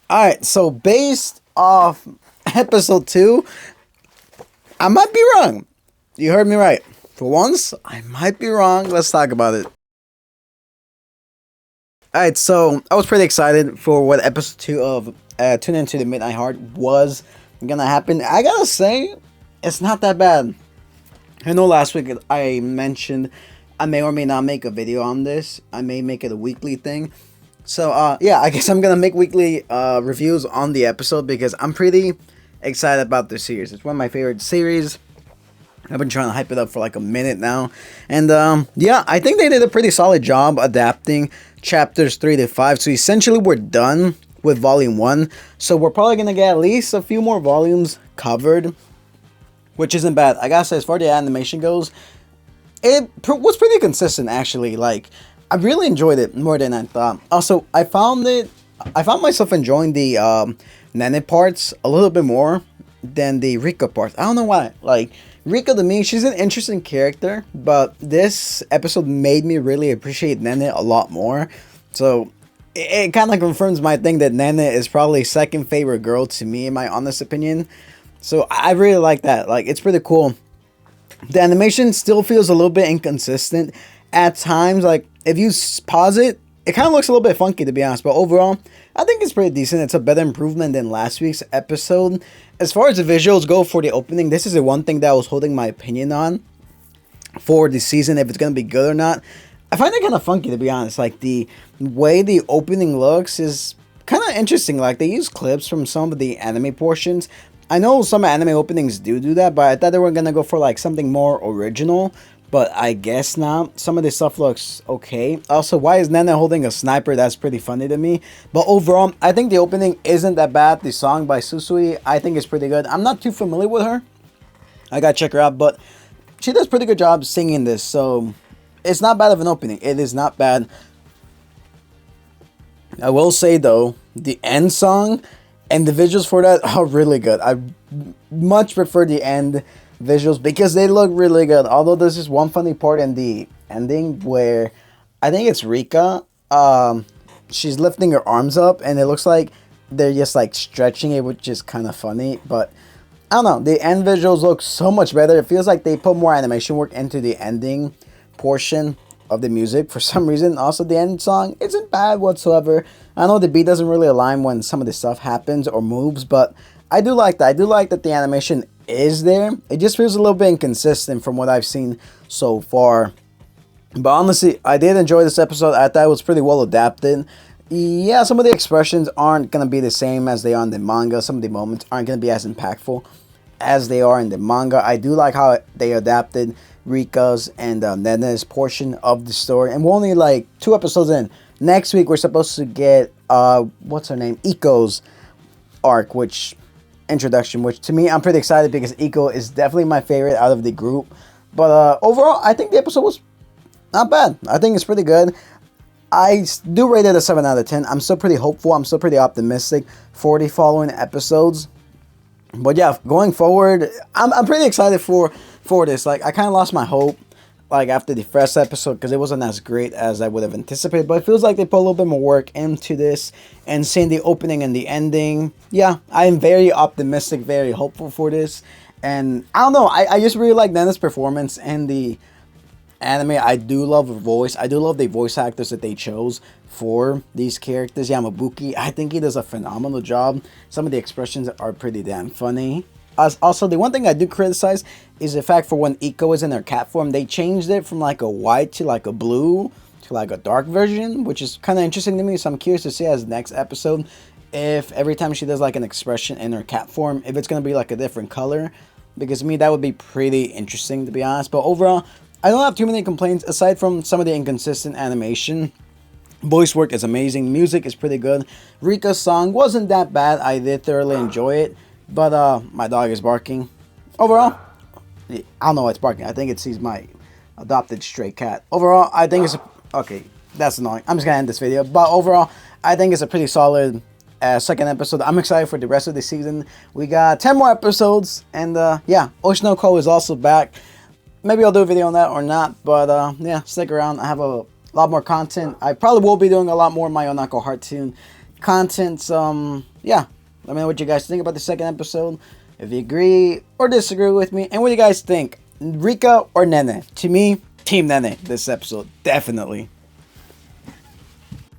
Alright, so based off episode 2, I might be wrong. You heard me right. For once, I might be wrong. Let's talk about it. Alright, so I was pretty excited for what episode 2 of Tune Into the Midnight Heart was gonna happen. I gotta say, it's not that bad. I know last week I mentioned I may or may not make a video on this. I may make it a weekly thing. So, yeah, I guess I'm gonna make weekly reviews on the episode because I'm pretty excited about this series. It's one of my favorite series. I've been trying to hype it up for like a minute now. And, yeah, I think they did a pretty solid job adapting chapters 3 to 5. So, essentially, we're done with volume 1. So, we're probably gonna get at least a few more volumes covered, which isn't bad. I gotta say, as far as the animation goes, it was pretty consistent, actually. Like, I really enjoyed it more than I thought. Also, I found myself enjoying the Nene parts a little bit more than the Rika parts. I don't know why. Like, Rika to me, she's an interesting character, but this episode made me really appreciate Nene a lot more. So, it kind of confirms my thing that Nene is probably second favorite girl to me, in my honest opinion. So, I really like that. Like, it's pretty cool. The animation still feels a little bit inconsistent at times. Like, if you pause it, it kind of looks a little bit funky, to be honest. But overall, I think it's pretty decent. It's a better improvement than last week's episode. As far as the visuals go for the opening, this is the one thing that I was holding my opinion on for the season, if it's going to be good or not. I find it kind of funky, to be honest. Like, the way the opening looks is kind of interesting. Like, they use clips from some of the anime portions. I know some anime openings do that, but I thought they were going to go for, like, something more original. But I guess not. Some of this stuff looks okay. Also, why is Nana holding a sniper? That's pretty funny to me. But overall, I think the opening isn't that bad. The song by Susui, I think is pretty good. I'm not too familiar with her. I gotta check her out, but she does a pretty good job singing this. So, it's not bad of an opening. It is not bad. I will say, though, the end song and the visuals for that are really good. I much prefer the end visuals because they look really good. Although there's this one funny part in the ending where I think it's Rika. She's lifting her arms up and it looks like they're just like stretching it, which is kind of funny. But I don't know. The end visuals look so much better. It feels like they put more animation work into the ending portion of the music for some reason. Also, the end song isn't bad whatsoever. I know the beat doesn't really align when some of the stuff happens or moves, but I do like that. I do like that the animation is there. It just feels a little bit inconsistent from what I've seen so far. But honestly, I did enjoy this episode. I thought it was pretty well adapted. Yeah, some of the expressions aren't going to be the same as they are in the manga. Some of the moments aren't going to be as impactful as they are in the manga. I do like how they adapted Rika's and Nene's portion of the story. And we're only like 2 episodes in. Next week, we're supposed to get, what's her name? Iko's arc, which to me, I'm pretty excited because Iko is definitely my favorite out of the group. But overall, I think the episode was not bad. I think it's pretty good. I do rate it a 7 out of 10. I'm still pretty hopeful. I'm still pretty optimistic for the following episodes. But yeah, going forward, I'm pretty excited for this. Like, I kind of lost my hope like after the first episode because it wasn't as great as I would have anticipated, but it feels like they put a little bit more work into this. And seeing the opening and the ending, yeah, I am very optimistic, very hopeful for this. And I don't know, I just really like Nana's performance and the anime. I do love her voice. I do love the voice actors that they chose for these characters. Yamabuki, I think he does a phenomenal job. Some of the expressions are pretty damn funny. Also, the one thing I do criticize is the fact for when Iko is in her cat form, they changed it from like a white to like a blue to like a dark version, which is kind of interesting to me. So I'm curious to see as next episode if every time she does like an expression in her cat form, if it's going to be like a different color. Because to me, that would be pretty interesting, to be honest. But overall, I don't have too many complaints aside from some of the inconsistent animation. Voice work is amazing. Music is pretty good. Rika's song wasn't that bad. I did thoroughly enjoy it. But my dog is barking. Overall, I don't know why it's barking. I think it sees my adopted stray cat. Overall, I think it's okay. That's annoying. I'm just gonna end this video. But overall, I think it's a pretty solid second episode. I'm excited for the rest of the season. We got 10 more episodes, and yeah, Oshinoko is also back. Maybe I'll do a video on that or not. But yeah, stick around. I have a lot more content. I probably will be doing a lot more Mayonako Heart Tune content. yeah, let me know what you guys think about the second episode. If you agree or disagree with me, and what do you guys think, Rika or Nene? To me, Team Nene this episode, definitely.